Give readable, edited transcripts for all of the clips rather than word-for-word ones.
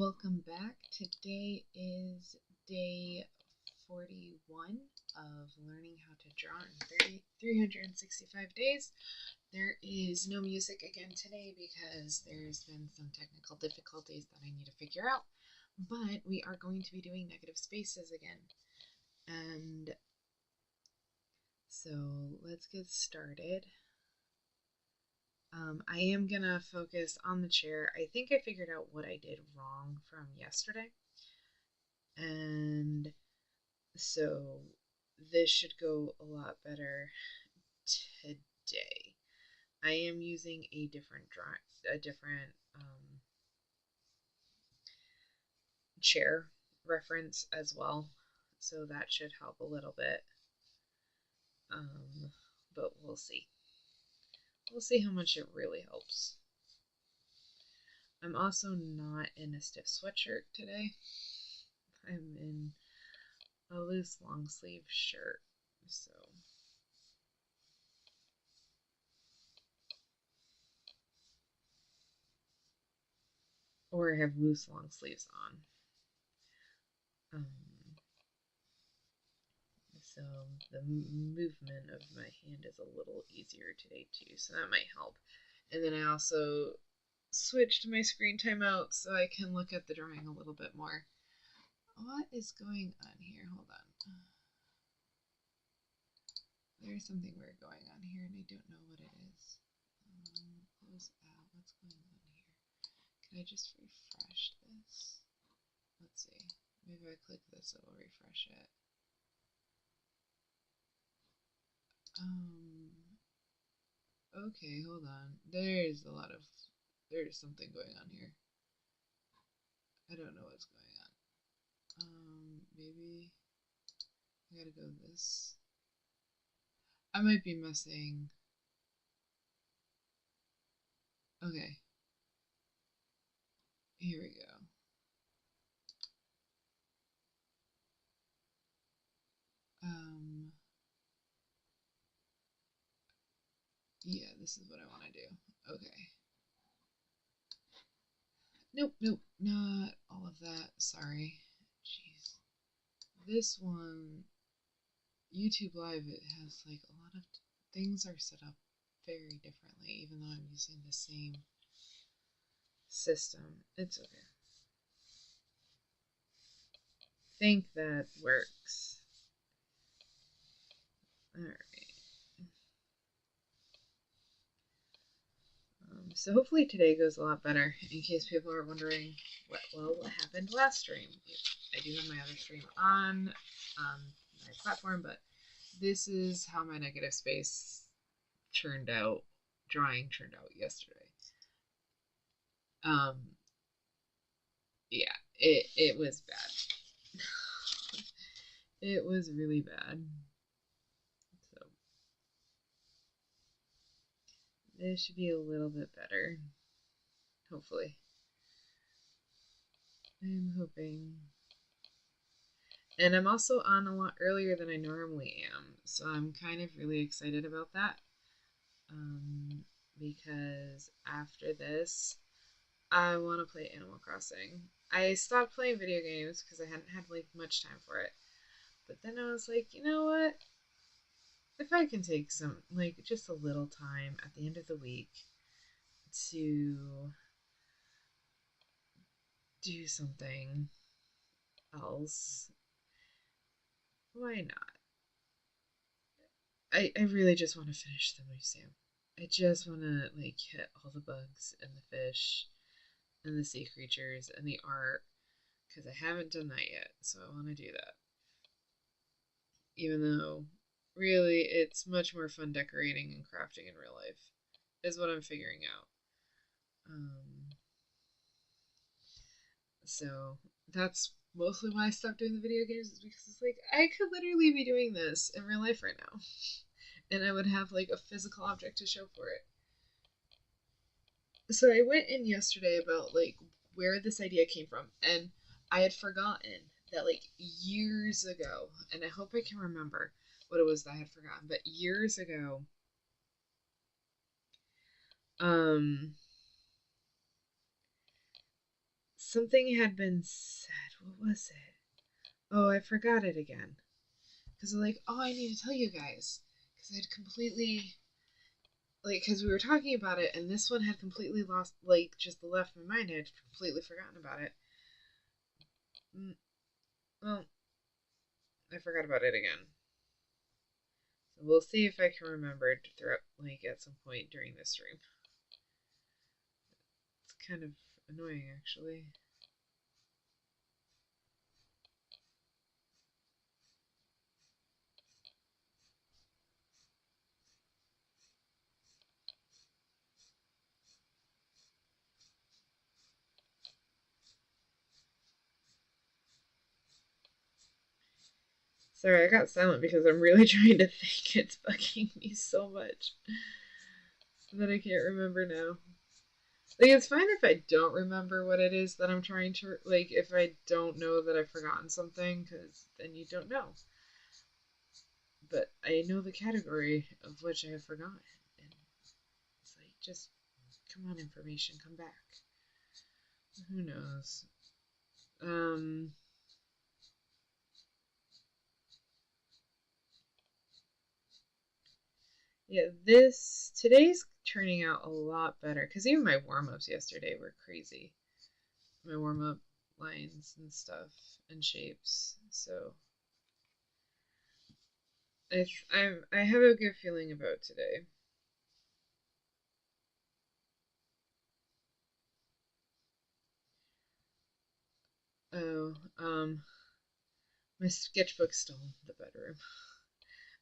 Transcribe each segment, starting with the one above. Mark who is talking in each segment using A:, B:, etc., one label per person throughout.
A: Welcome back. Today is day 41 of learning how to draw in 365 days. There is no music again today because there's been some technical difficulties that I need to figure out, but we are going to be doing negative spaces again. And so let's get started. I am going to focus on the chair. I think I figured out what I did wrong from yesterday. And so this should go a lot better today. I am using a different chair reference as well, so that should help a little bit. But we'll see. We'll see how much it really helps. I'm also not in a stiff sweatshirt today. I'm in a loose long sleeve shirt, so or I have loose long sleeves on. So the movement of my hand is a little easier today too, so that might help. And then I also switched my screen time out so I can look at the drawing a little bit more. What is going on here? Hold on. There's something weird going on here and I don't know what it is. Close out. What's going on here? Can I just refresh this? Let's see. Maybe if I click this, it'll refresh it. Okay, hold on. There's something going on here. I don't know what's going on. Maybe I gotta go this. I might be messing. Okay. Here we go. Yeah, this is what I want to do. Okay. Nope, not all of that. Sorry. Jeez. This one, YouTube Live, it has like a lot of things are set up very differently, even though I'm using the same system. It's okay. I think that works. Alright. So hopefully today goes a lot better. In case people are wondering what happened last stream. I do have my other stream on my platform, but this is how my negative space drawing turned out yesterday. Yeah, it was bad. It was really bad. So this should be a little bit better. Hopefully. I'm hoping. And I'm also on a lot earlier than I normally am, so I'm kind of really excited about that. Because after this, I want to play Animal Crossing. I stopped playing video games because I hadn't had like much time for it. But then I was like, you know what? If I can take some, like, just a little time at the end of the week to do something else, why not? I really just want to finish the museum. I just want to, like, hit all the bugs and the fish and the sea creatures and the art because I haven't done that yet, so I want to do that. Even though, really, it's much more fun decorating and crafting in real life, is what I'm figuring out. So that's mostly why I stopped doing the video games, is because it's like I could literally be doing this in real life right now, and I would have like a physical object to show for it. So I went in yesterday about like where this idea came from, and I had forgotten that like years ago, and I hope I can remember what it was that I had forgotten, but years ago, um, something had been said. What was it? Oh, I forgot it again. Because I'm like, oh, I need to tell you guys. Because I'd completely, like, because we were talking about it, and this one had completely lost, like, just left my mind. I had completely forgotten about it. Well, I forgot about it again. So we'll see if I can remember it throughout, like, at some point during this stream. It's kind of annoying, actually. Sorry, I got silent because I'm really trying to think. It's bugging me so much that I can't remember now. Like, it's fine if I don't remember what it is that I'm trying to, like, if I don't know that I've forgotten something, because then you don't know. But I know the category of which I have forgotten. And it's like, just, come on, information, come back. Who knows? Um, yeah, today's turning out a lot better, because even my warm-ups yesterday were crazy. My warm-up lines and stuff and shapes, so I have a good feeling about today. Oh, my sketchbook's still in the bedroom.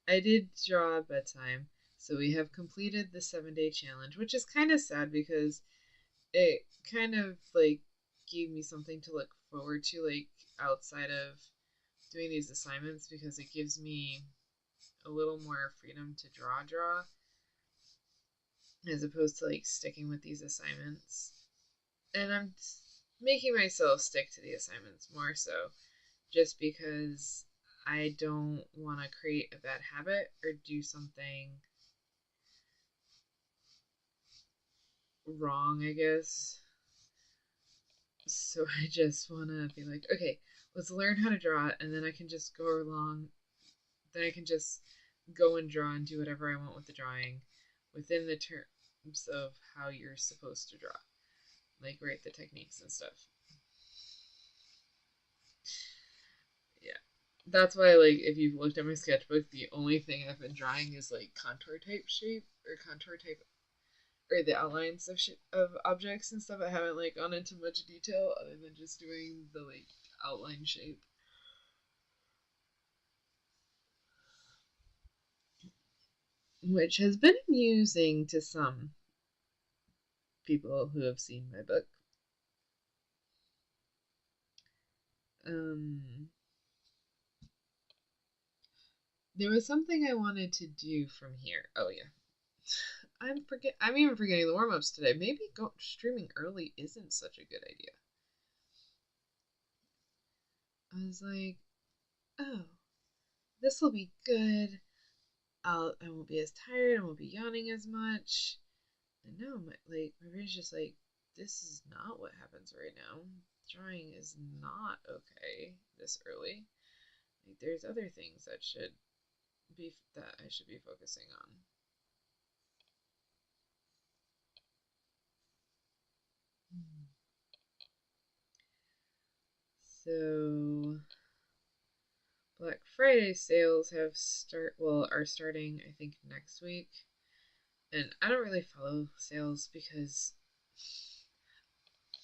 A: I did draw bedtime, so we have completed the 7-day challenge, which is kind of sad because it kind of like gave me something to look forward to, like outside of doing these assignments, because it gives me a little more freedom to draw as opposed to like sticking with these assignments. And I'm making myself stick to the assignments more so just because I don't want to create a bad habit or do something wrong, I guess. So I just want to be like, okay, let's learn how to draw it, and then I can just go along. Then I can just go and draw and do whatever I want with the drawing within the terms of how you're supposed to draw, like write the techniques and stuff. Yeah. That's why, like, if you've looked at my sketchbook, the only thing I've been drawing is like contour type shape or contour type or the outlines of objects and stuff. I haven't like gone into much detail other than just doing the like outline shape. Which has been amusing to some people who have seen my book. Um, there was something I wanted to do from here. Oh yeah, I'm even forgetting the warm ups today. Maybe streaming early isn't such a good idea. I was like, oh, this will be good. I won't be as tired. I won't be yawning as much. And no, my brain's just like, this is not what happens right now. Drawing is not okay this early. Like, there's other things that I should be focusing on. So Black Friday sales are starting I think next week. And I don't really follow sales because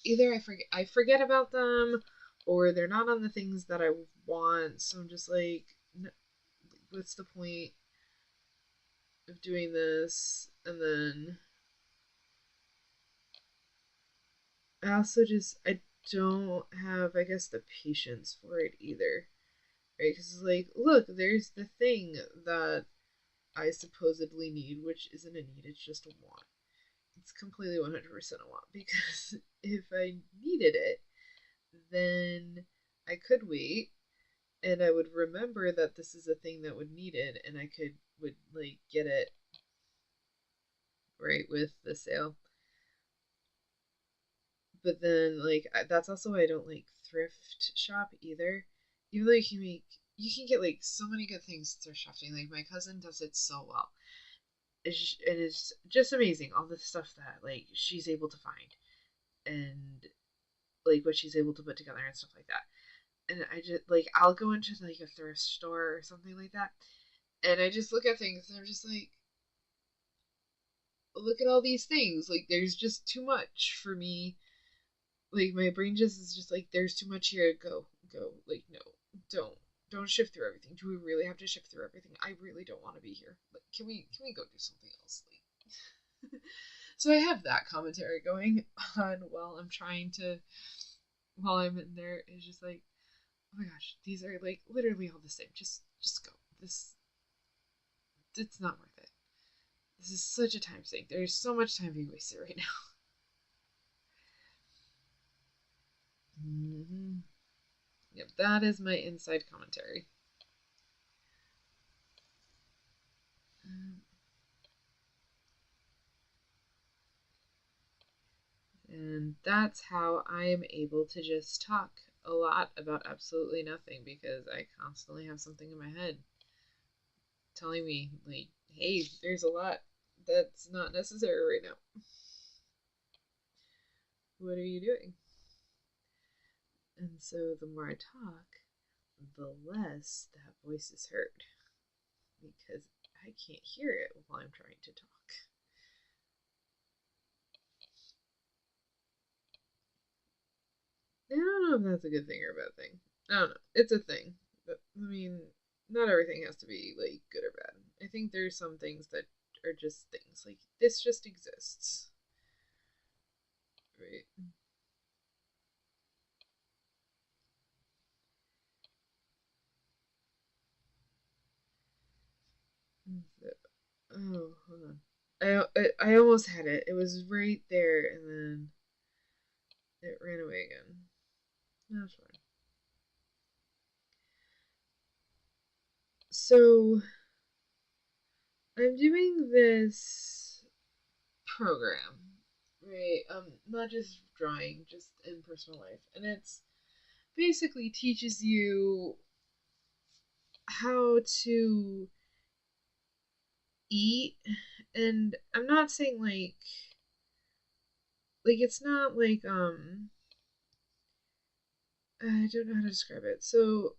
A: either I forget about them, or they're not on the things that I want. So I'm just like, what's the point of doing this? And then I don't have, I guess, the patience for it either, right? Because it's like, look, there's the thing that I supposedly need, which isn't a need, it's just a want. It's completely 100% a want, because if I needed it, then I could wait and I would remember that this is a thing that would need it, and would like get it right with the sale. But then, like, that's also why I don't like thrift shop either. Even though you can get like so many good things thrift shopping. Like my cousin does it so well. It is just amazing all the stuff that like she's able to find and like what she's able to put together and stuff like that. And I just like I'll go into like a thrift store or something like that, and I just look at things and I'm just like, look at all these things. Like there's just too much for me. Like my brain just is just like there's too much here. Go. Like no, don't shift through everything. Do we really have to shift through everything? I really don't want to be here. Like can we go do something else? Like so I have that commentary going on while I'm in there. It's just like, oh my gosh, these are like literally all the same. Just go. It's not worth it. This is such a time sink. There's so much time being wasted right now. Mm-hmm. Yep, that is my inside commentary. And that's how I am able to just talk a lot about absolutely nothing because I constantly have something in my head telling me, like, hey, there's a lot that's not necessary right now. What are you doing? And so the more I talk, the less that voice is heard because I can't hear it while I'm trying to talk. I don't know if that's a good thing or a bad thing. I don't know. It's a thing. But, I mean, not everything has to be, like, good or bad. I think there's some things that are just things. Like, this just exists. Right? Oh, hold on. I almost had it. It was right there, and then it ran away again. That's fine. So I'm doing this program, right? Not just drawing, just in personal life, and it's basically teaches you how to eat. And I'm not saying like it's not like I don't know how to describe it. So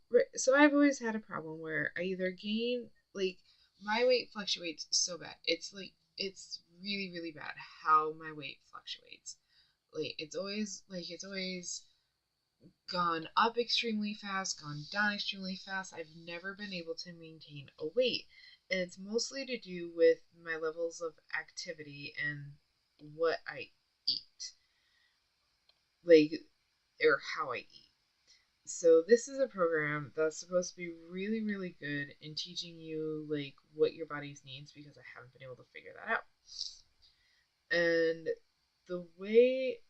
A: I've always had a problem where I either gain like my weight fluctuates so bad. It's like it's really bad how my weight fluctuates. It's always gone up extremely fast, gone down extremely fast. I've never been able to maintain a weight. And it's mostly to do with my levels of activity and what I eat, like, or how I eat. So this is a program that's supposed to be really good in teaching you like what your body's needs because I haven't been able to figure that out. And the way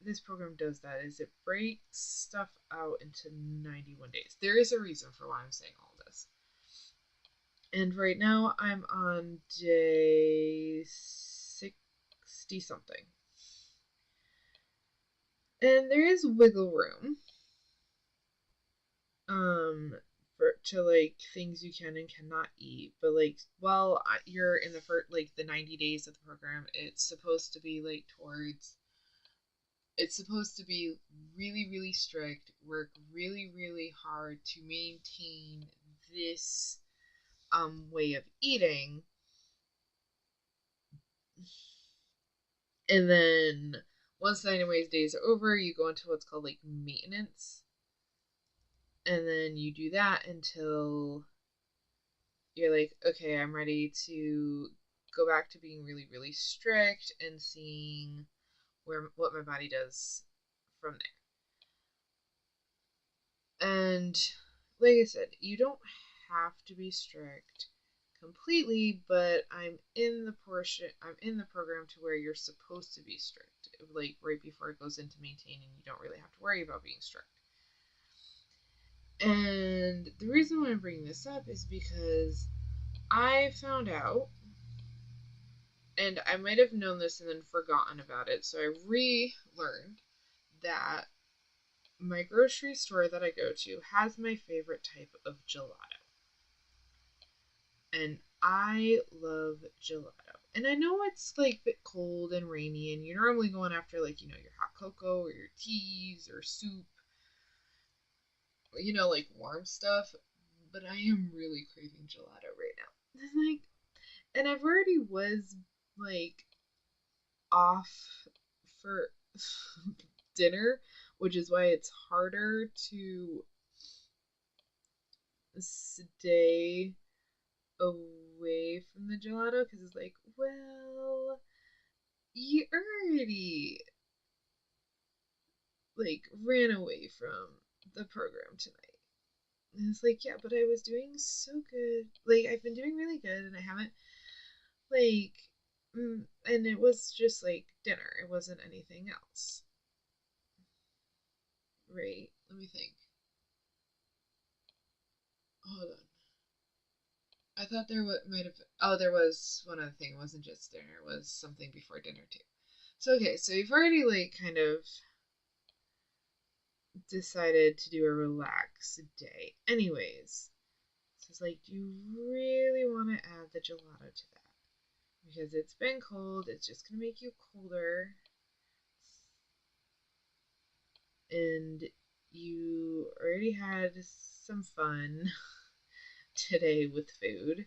A: this program does that is it breaks stuff out into 91 days. There is a reason for why I'm saying all this. And right now I'm on day 60 something. And there is wiggle room for to like things you can and cannot eat, but like while you're in the first like the 90 days of the program, it's supposed to be really strict, work really hard to maintain this way of eating. And then once the 90 days are over, you go into what's called like maintenance. And then you do that until you're like, okay, I'm ready to go back to being really strict and seeing what my body does from there. And like I said, you don't have to be strict completely, but I'm in the program to where you're supposed to be strict, like right before it goes into maintaining. You don't really have to worry about being strict. And the reason why I'm bringing this up is because I found out, and I might have known this and then forgotten about it, so I relearned that my grocery store that I go to has my favorite type of gelato. And I love gelato. And I know it's like a bit cold and rainy, and you're normally going after like, your hot cocoa or your teas or soup, or, like warm stuff. But I am really craving gelato right now. Like, and I've already was like off for dinner, which is why it's harder to stay away from the gelato because it's like, well, you already like ran away from the program tonight. And it's like, yeah, but I was doing so good. Like, I've been doing really good, and I haven't, like, and it was just like dinner. It wasn't anything else. Right? Let me think. Hold on. I thought there might have. Oh, there was one other thing. It wasn't just dinner. It was something before dinner too. So okay, so you've already like kind of decided to do a relaxed day. Anyways, so it's like, do you really want to add the gelato to that? Because it's been cold. It's just gonna make you colder, and you already had some fun today with food.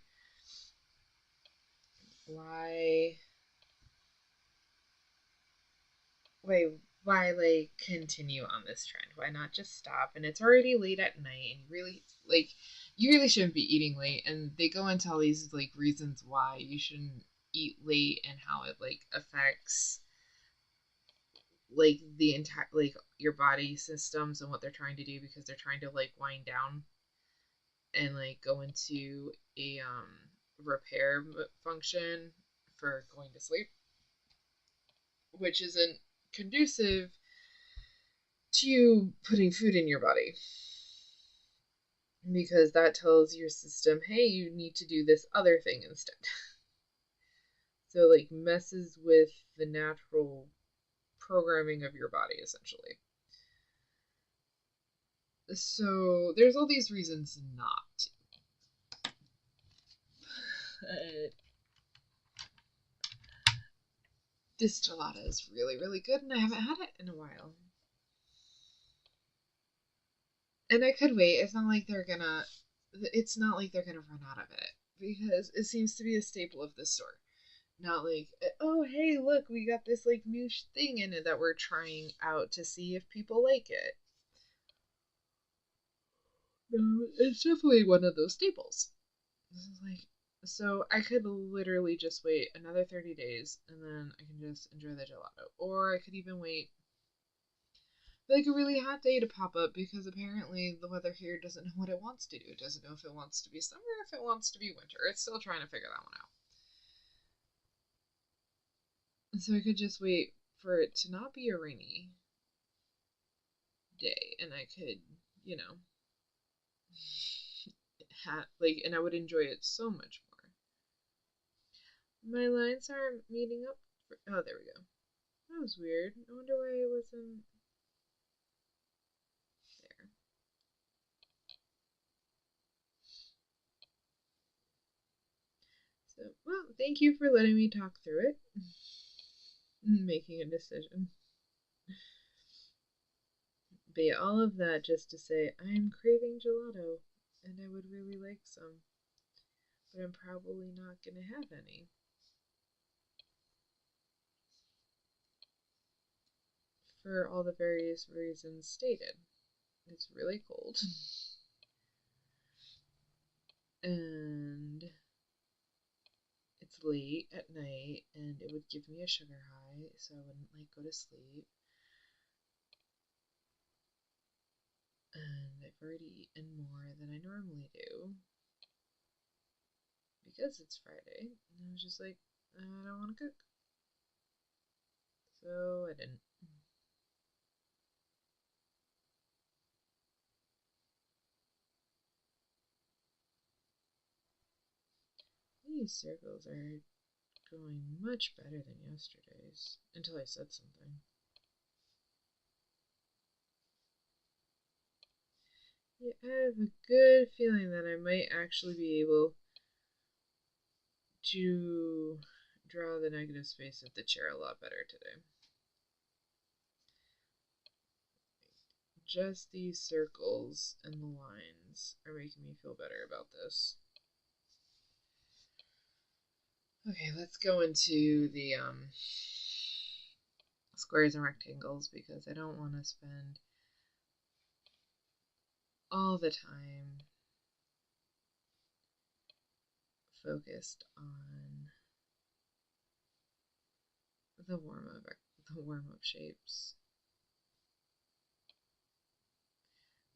A: Why why like continue on this trend? Why not just stop? And it's already late at night, and you really shouldn't be eating late. And they go into all these like reasons why you shouldn't eat late and how it like affects like the entire like your body systems and what they're trying to do because they're trying to like wind down and like go into a repair function for going to sleep, which isn't conducive to you putting food in your body because that tells your system, hey, you need to do this other thing instead. So, like, messes with the natural programming of your body, essentially. So, there's all these reasons not to. But this gelato is really, really good, and I haven't had it in a while. And I could wait. It's not like they're gonna run out of it because it seems to be a staple of this store. Not like, oh, hey, look, we got this like new thing in it that we're trying out to see if people like it. No, it's definitely one of those staples. This is like, so I could literally just wait another 30 days and then I can just enjoy the gelato. Or I could even wait like a really hot day to pop up because apparently the weather here doesn't know what it wants to do. It doesn't know if it wants to be summer or if it wants to be winter. It's still trying to figure that one out. So I could just wait for it to not be a rainy day and I could, you know, like, and I would enjoy it so much more. My lines aren't meeting up. Oh, there we go. That was weird. I wonder why it wasn't there. So, well, thank you for letting me talk through it, making a decision. But yeah, all of that just to say I'm craving gelato and I would really like some, but I'm probably not going to have any for all the various reasons stated. It's really cold. And it's late at night and it would give me a sugar high so I wouldn't like go to sleep. And I've already eaten more than I normally do because it's Friday. And I was just like, I don't want to cook. So I didn't. These circles are going much better than yesterday's until I said something. Yeah, I have a good feeling that I might actually be able to draw the negative space of the chair a lot better today. Just these circles and the lines are making me feel better about this. Okay, let's go into the squares and rectangles because I don't want to spend all the time focused on the warm up shapes.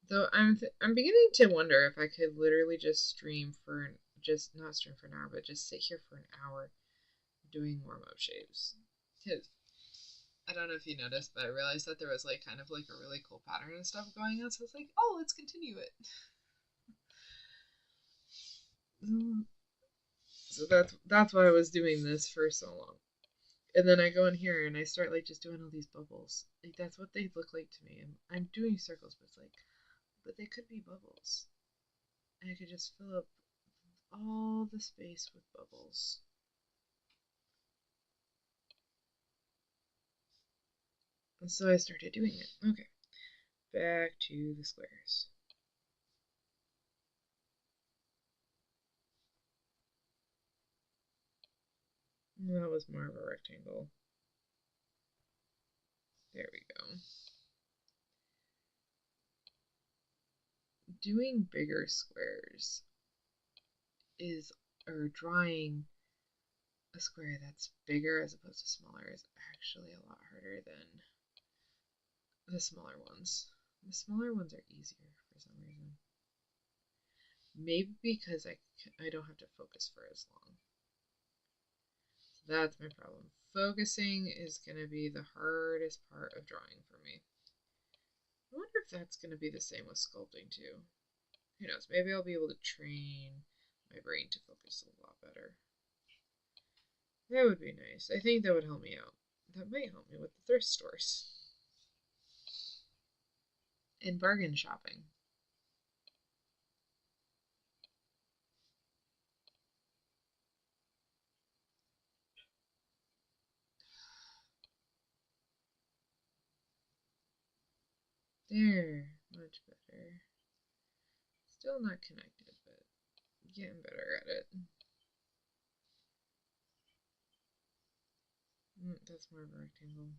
A: Though I'm beginning to wonder if I could literally just stream for just not stream for an hour, but just sit here for an hour doing warm up shapes. Because I don't know if you noticed, but I realized that there was like kind of like a really cool pattern and stuff going on. So I was like, oh, let's continue it. So that's why I was doing this for so long. And then I go in here and I start like just doing all these bubbles. Like that's what they look like to me. And I'm doing circles, but it's like, but they could be bubbles. And I could just fill up all the space with bubbles. And so I started doing it. Okay, back to the squares. That was more of a rectangle. There we go. Doing bigger squares is, or drawing a square that's bigger as opposed to smaller is actually a lot harder than the smaller ones. The smaller ones are easier for some reason. Maybe because I don't have to focus for as long. So that's my problem. Focusing is going to be the hardest part of drawing for me. I wonder if that's going to be the same with sculpting too. Who knows? Maybe I'll be able to train my brain to focus a lot better. That would be nice. I think that would help me out. That might help me with the thrift stores and bargain shopping. There, much better. Still not connected, but getting better at it. That's more of a rectangle.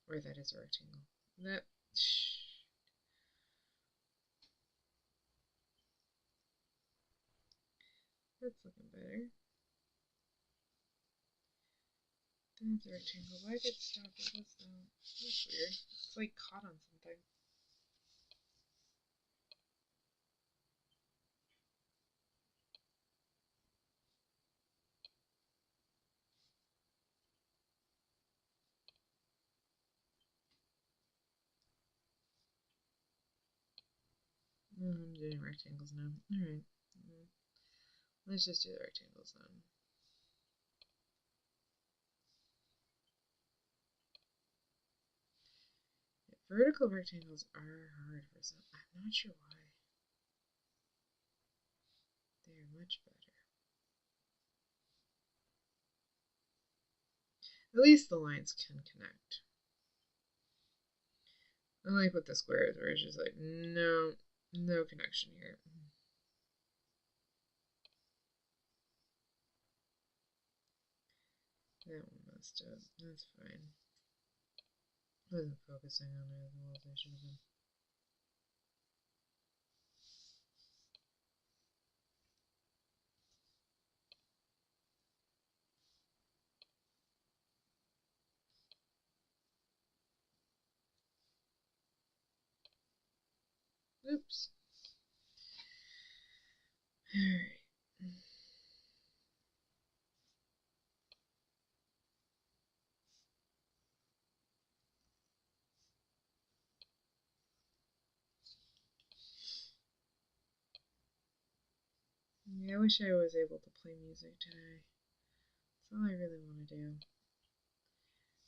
A: Or that is a rectangle. That. That's looking better. That's a rectangle. Why did it stop? What's that? That's weird. It's like caught on something. I'm doing rectangles now. Alright. Let's just do the rectangles then. Yeah, vertical rectangles are hard for some. I'm not sure why. They are much better. At least the lines can connect. Unlike with the squares, where it's just like, no, no connection here. That one messed up. That's fine. I wasn't focusing on it as well as I should have been. Oops. Alright. Yeah, I wish I was able to play music today. That's all I really want to do.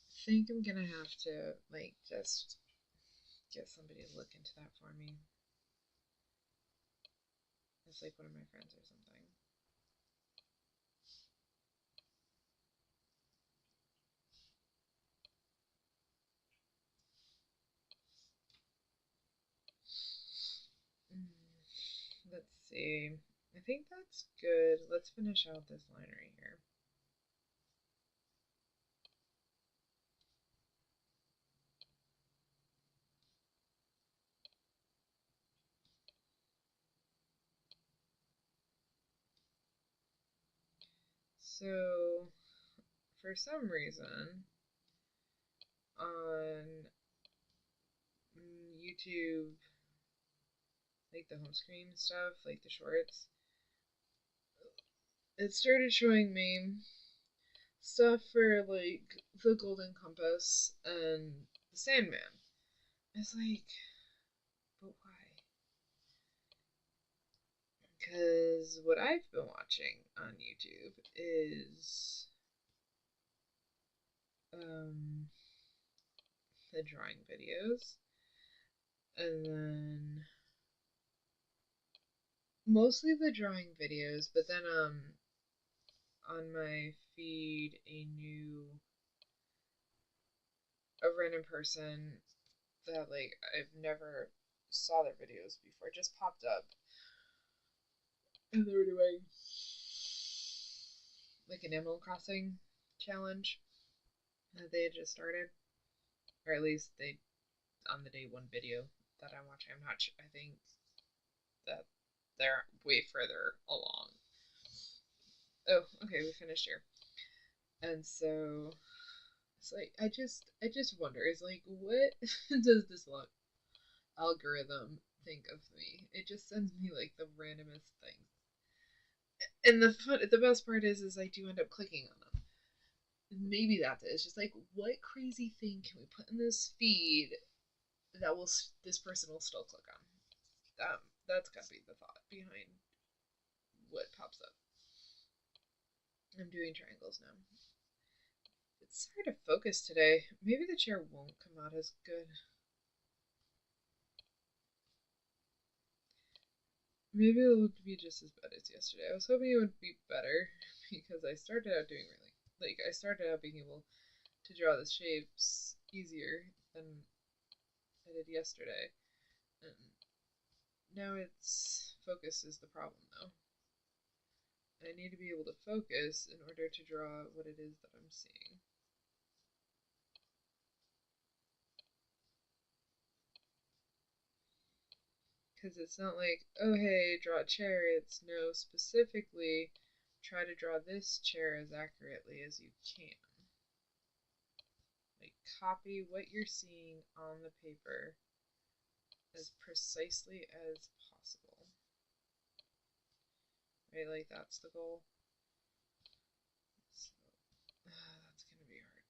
A: I think I'm gonna have to, like, just get somebody to look into that for me. It's like one of my friends or something. Let's see. I think that's good. Let's finish out this line right here. So, for some reason, on YouTube, like the home screen stuff, like the shorts, it started showing me stuff for like the Golden Compass and the Sandman. It's like, but why? Because what I've been watching on YouTube is the drawing videos, and then mostly the drawing videos, but then on my feed a random person that like I've never saw their videos before just popped up, and they were doing like an Animal Crossing challenge that they had just started, or at least they on the day one video that I'm watching. I'm not sure. I think that they're way further along. Oh, okay, we finished here. And so it's like I just wonder, is like what does this algorithm think of me? It just sends me like the randomest things. And the best part is I do end up clicking on them. Maybe that's it. It's just like, what crazy thing can we put in this feed that will this person will still click on? That's gotta be the thought behind what pops up. I'm doing triangles now. It's hard to focus today. Maybe the chair won't come out as good. Maybe it'll be just as bad as yesterday. I was hoping it would be better because I started out doing I started out being able to draw the shapes easier than I did yesterday. And now it's focus is the problem though. I need to be able to focus in order to draw what it is that I'm seeing. Because it's not like, oh hey, draw a chair. It's no, specifically try to draw this chair as accurately as you can. Like copy what you're seeing on the paper as precisely as possible. Right, like that's the goal. So, that's gonna be hard.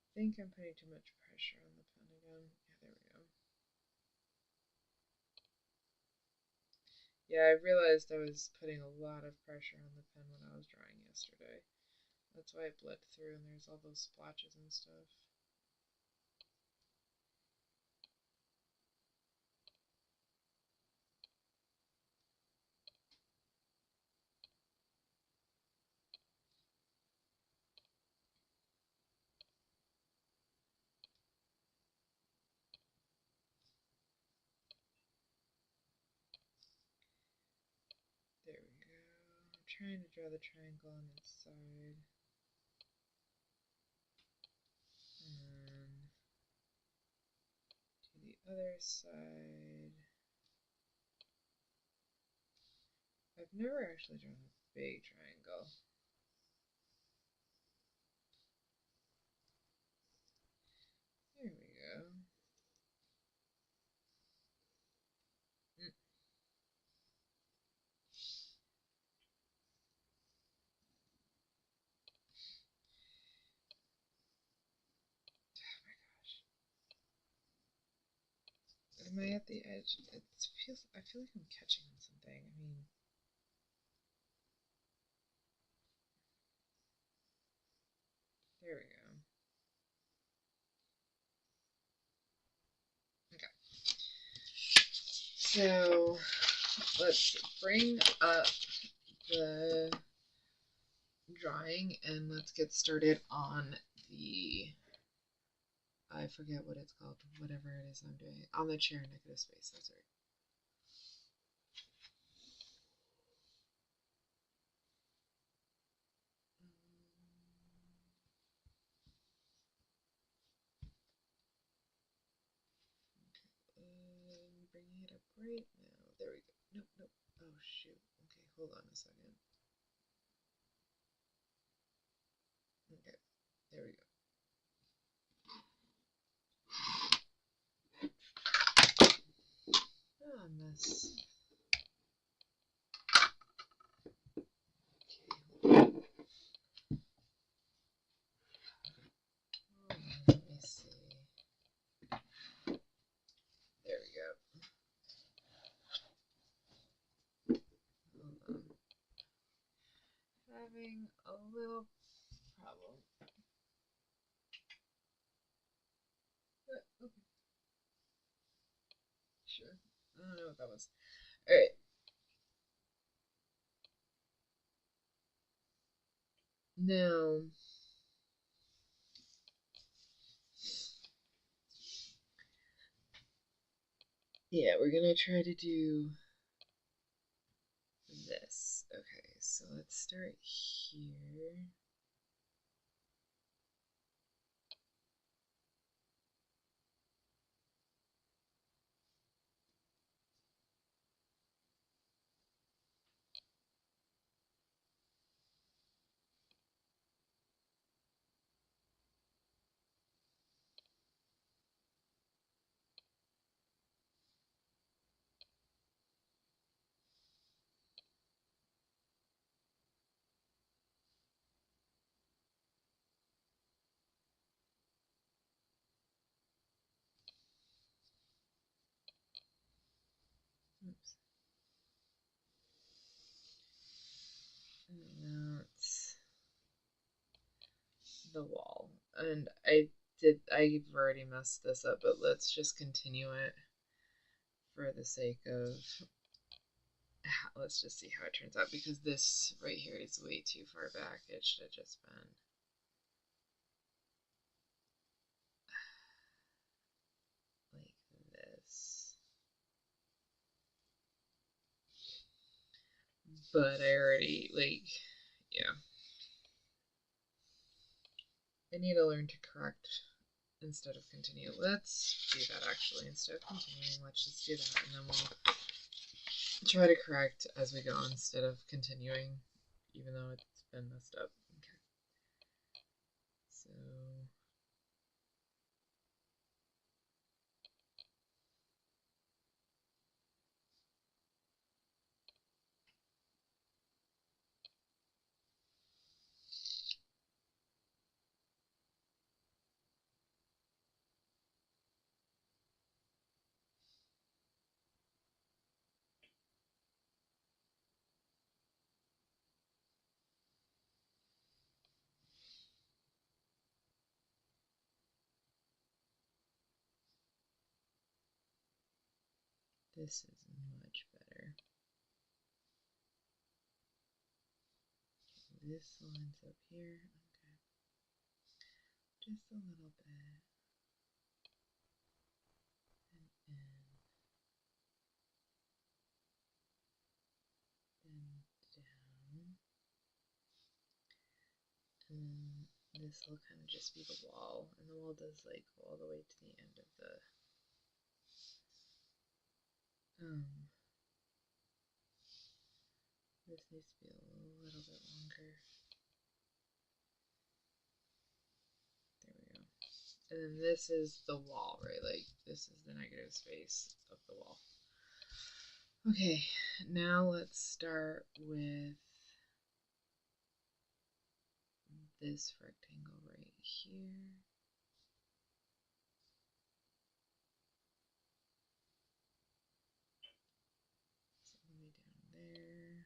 A: I think I'm putting too much pressure on the pen again. Yeah, there we go. Yeah, I realized I was putting a lot of pressure on the pen when I was drawing yesterday. That's why it bled through and there's all those splotches and stuff. There we go. I'm trying to draw the triangle on its side. And then to the other side. I've never actually drawn a big triangle. There we go. Am I at the edge? I feel like I'm catching on something. I mean, There we go. Okay. So let's bring up the drawing and let's get started on the, I forget what it's called, whatever it is I'm doing, on the chair negative space, that's right. Bringing it up right now. There we go. Nope, nope. Oh, shoot. Okay, hold on a second. Okay, there we go. Oh, mess. Let me see. There we go. Hold on. Having a little problem. But, okay. Sure. I don't know what that was. Alright. Now, yeah, we're gonna try to do this. Okay, so let's start here. Oops. And that's the wall. And I've already messed this up, but let's just continue it for the sake of, let's just see how it turns out, because this right here is way too far back. It should have just been like this. But I already, like, yeah. I need to learn to correct instead of continue. Let's do that actually. Instead of continuing, let's just do that, and then we'll try to correct as we go instead of continuing, even though it's been messed up. Okay. So this is much better. This lines up here. Okay. Just a little bit. And down. And this will kind of just be the wall. And the wall does like go all the way to the end of the this needs to be a little bit longer. There we go. And then this is the wall, right? Like this is the negative space of the wall. Okay, now let's start with this rectangle right here. So all the way down there.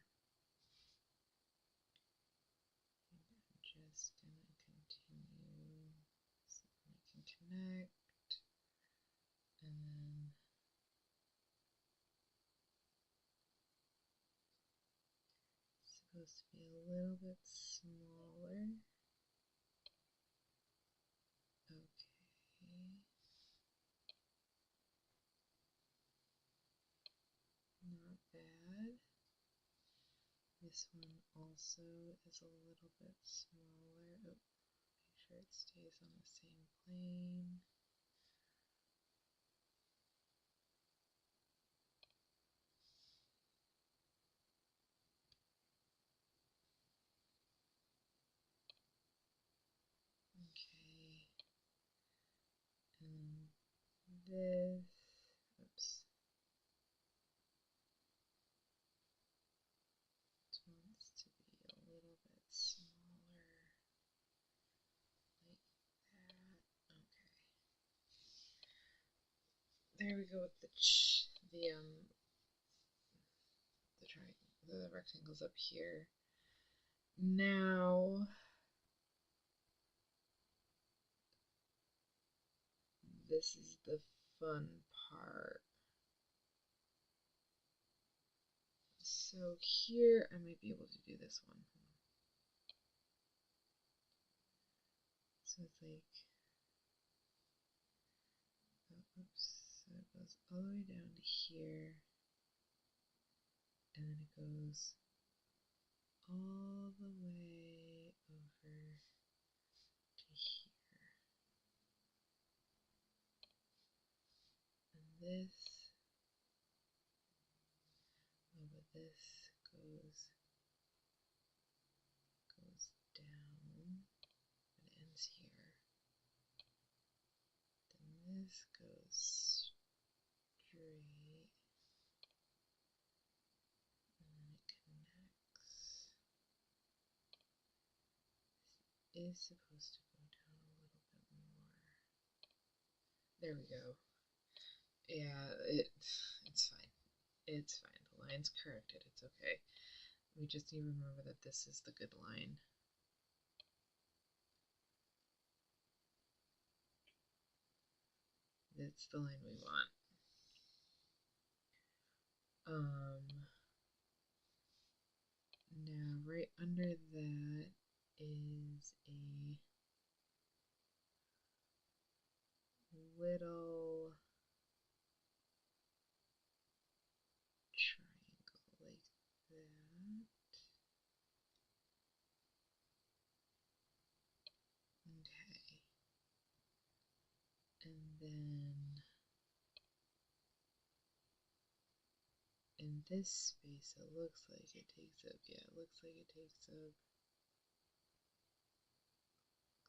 A: And I'm just gonna continue supposed to be a little bit smaller. Okay. Not bad. This one also is a little bit smaller. Oh, make sure it stays on the same plane. Okay. And this, oops. It wants to be a little bit smaller, like that. Okay. There we go with the the rectangles up here. Now this is the fun part. So here I might be able to do this one. So it's like, oh, oops, so it goes all the way down to here, and then it goes all the way over to here. And this, oh, but this goes down, but it ends here. Then this goes straight, and then it connects. This is supposed to go down a little bit more. There we go. Yeah, it's fine. It's fine. The line's corrected. It's okay. We just need to remember that this is the good line. It's the line we want. Now right under that is a little triangle like that. Okay. And then in this space it looks like it takes up, yeah, it looks like it takes up,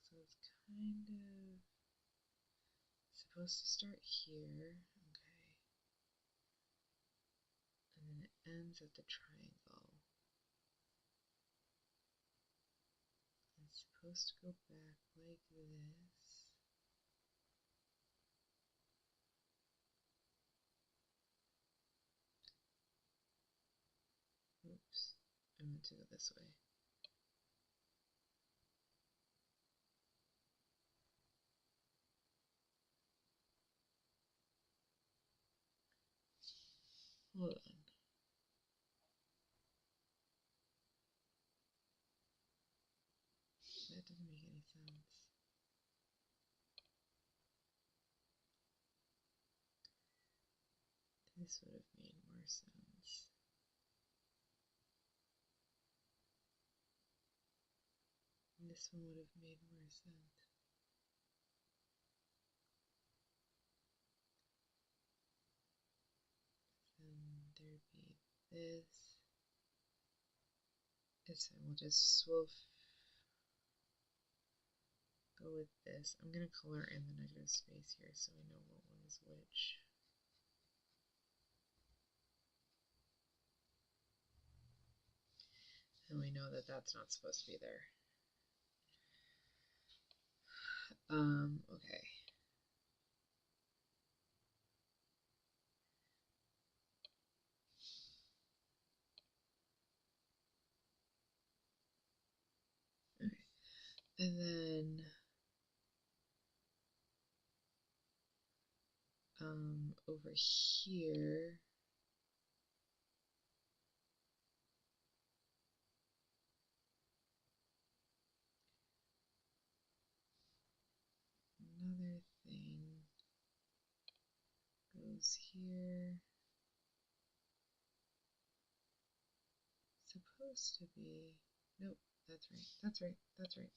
A: so it's kind of supposed to start here, okay, and then it ends at the triangle. It's supposed to go back like this. Oops, I meant to go this way. Hold on. That doesn't make any sense. This would have made more sense. This one would have made more sense. Then there'd be this. It's fine. We'll go with this. I'm gonna color in the negative space here so I know what one is which. And we know that that's not supposed to be there. Okay. Okay. And then over here goes here. Supposed to be. Nope, that's right. That's right. That's right.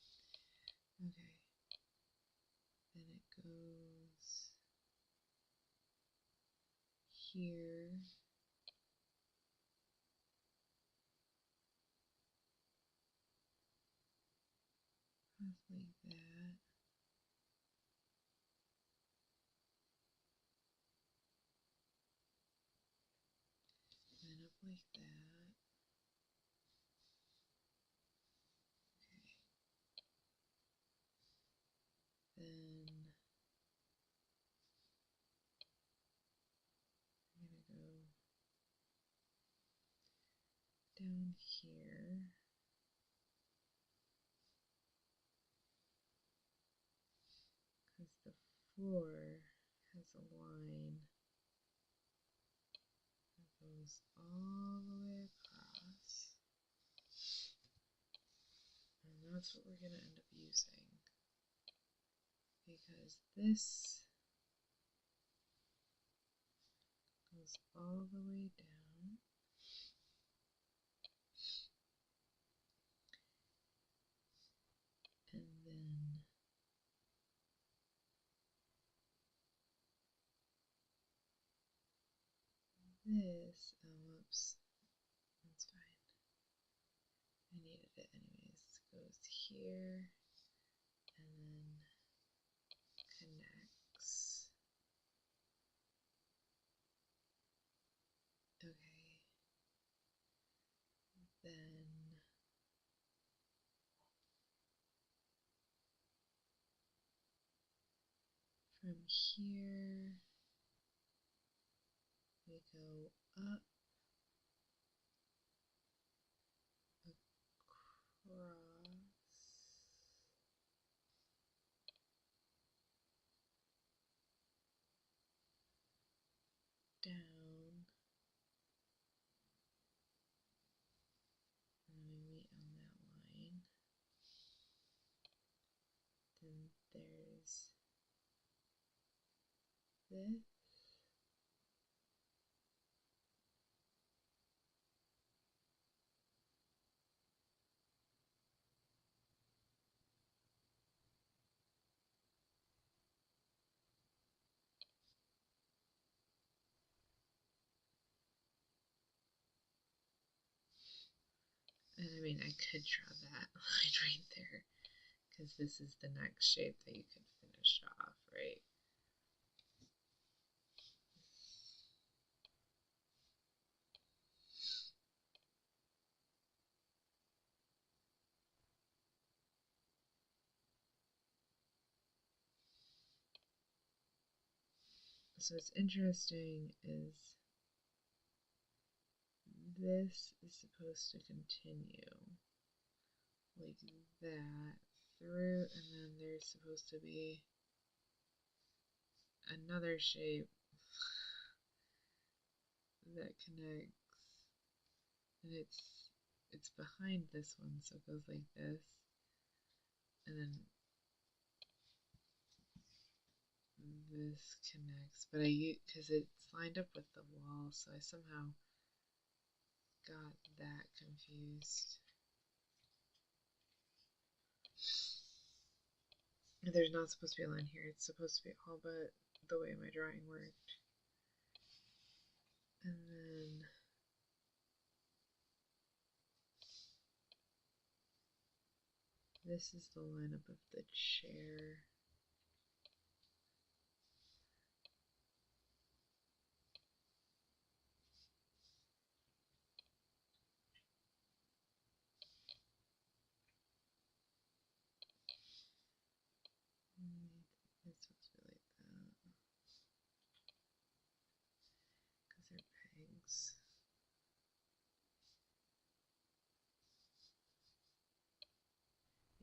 A: Okay. Then it goes here. Like that. And then up like that. Okay. Then I'm gonna go down here. Because the floor has a line that goes all the way across. And that's what we're going to end up using. Because this goes all the way down. And then this, whoops, that's fine. I needed it anyways. Goes here and then connects. Okay. Then from here we go up, across, down, and then we meet on that line. Then there's this. And I mean, I could draw that line right there, because this is the next shape that you could finish off, right? So what's interesting is this is supposed to continue like that through, and then there's supposed to be another shape that connects, and it's behind this one, so it goes like this, and then this connects, but because it's lined up with the wall, so I somehow got that confused. There's not supposed to be a line here, it's supposed to be all but the way my drawing worked. And then this is the lineup of the chair. It's supposed to be like that because they're pegs.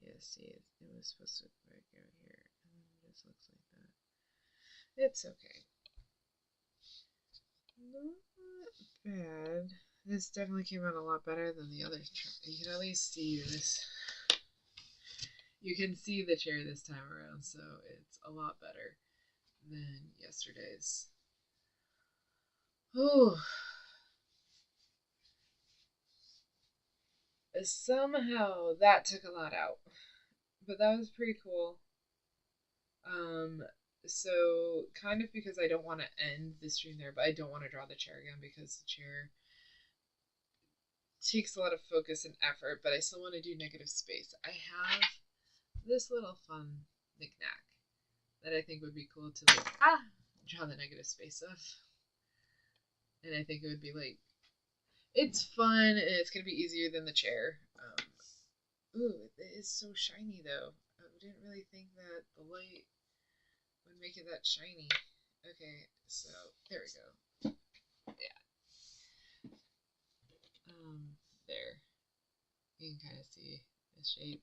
A: Yeah, see, it was supposed to go out here, and then it just looks like that. It's okay. Not bad. This definitely came out a lot better than the other. You can at least see this. You can see the chair this time around, so it's a lot better than yesterday's. Oh, somehow that took a lot out, but that was pretty cool. Um, so kind of because I don't want to end the stream there, but I don't want to draw the chair again because the chair takes a lot of focus and effort, but I still want to do negative space. I have this little fun knickknack that I think would be cool to like draw the negative space of. And I think it would be like it's fun and it's gonna be easier than the chair. Ooh, it is so shiny though. I didn't really think that the light would make it that shiny. Okay, so there we go. Yeah. There. You can kind of see the shape.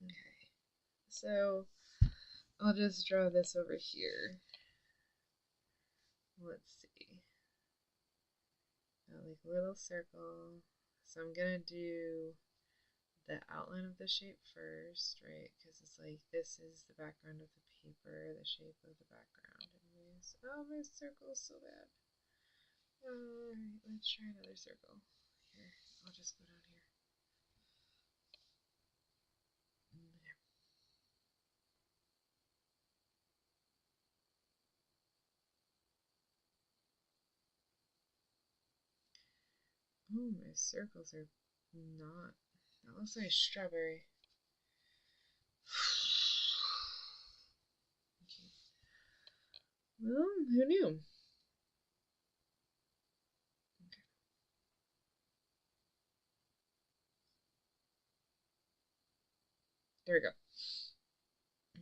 A: Okay. So I'll just draw this over here. Let's see. Got like a little circle. So I'm gonna do the outline of the shape first, right? Because it's like this is the background of the paper, the shape of the background. Anyways, oh, my circle is so bad. Alright, let's try another circle. Here, I'll just go down here. There. Oh, my circles are not. That looks like a strawberry. Okay. Well, who knew? Okay. There we go.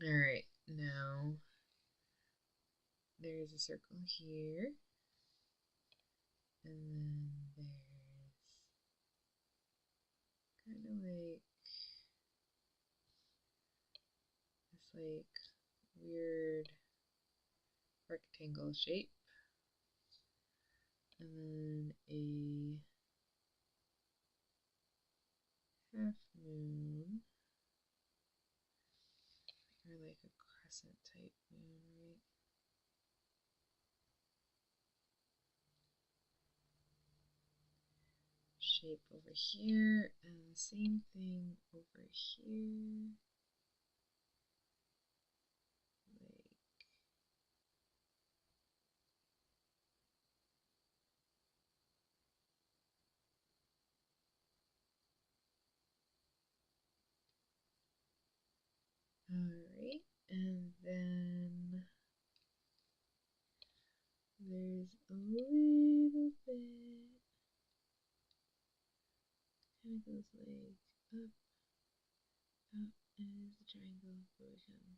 A: Alright, now there's a circle here. And then there's kind of like this like weird rectangle shape. And then a half moon. Or like a crescent type moon, right? Shape over here, and the same thing over here. Like alright, and then there's a little bit, kind of goes like up, up, and there's a triangle, but we can,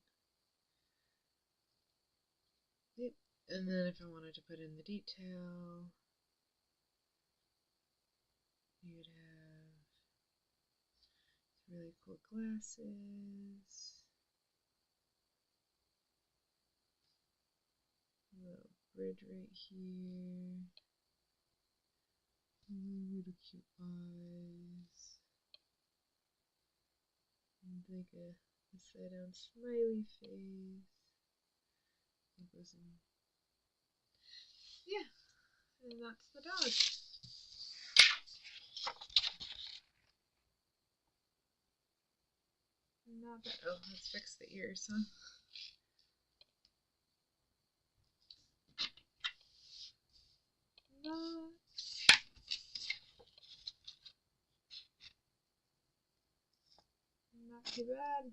A: yep. And then if I wanted to put in the detail, you'd have really cool glasses. A little bridge right here. Little cute eyes. And like a upside down smiley face. It goes in. Yeah, and that's the dog. Not bad. Oh, let's fix the ears, huh? Not too bad.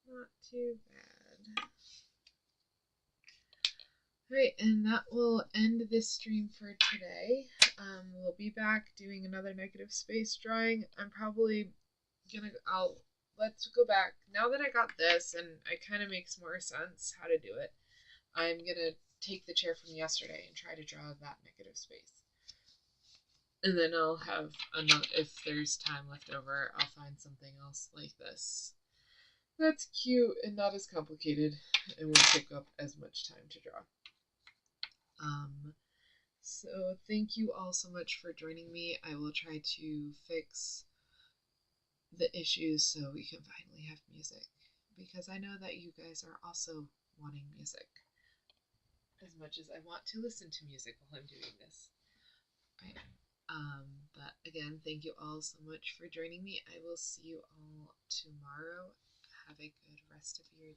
A: Not too bad. Right, and that will end this stream for today. We'll be back doing another negative space drawing. I'm probably let's go back. Now that I got this and it kind of makes more sense how to do it, I'm gonna take the chair from yesterday and try to draw that negative space. And then I'll have another, if there's time left over, I'll find something else like this. That's cute and not as complicated and won't take up as much time to draw. So thank you all so much for joining me. I will try to fix the issues so we can finally have music. because I know that you guys are also wanting music as much as I want to listen to music while I'm doing this. Right. But again, thank you all so much for joining me. I will see you all tomorrow. Have a good rest of your day.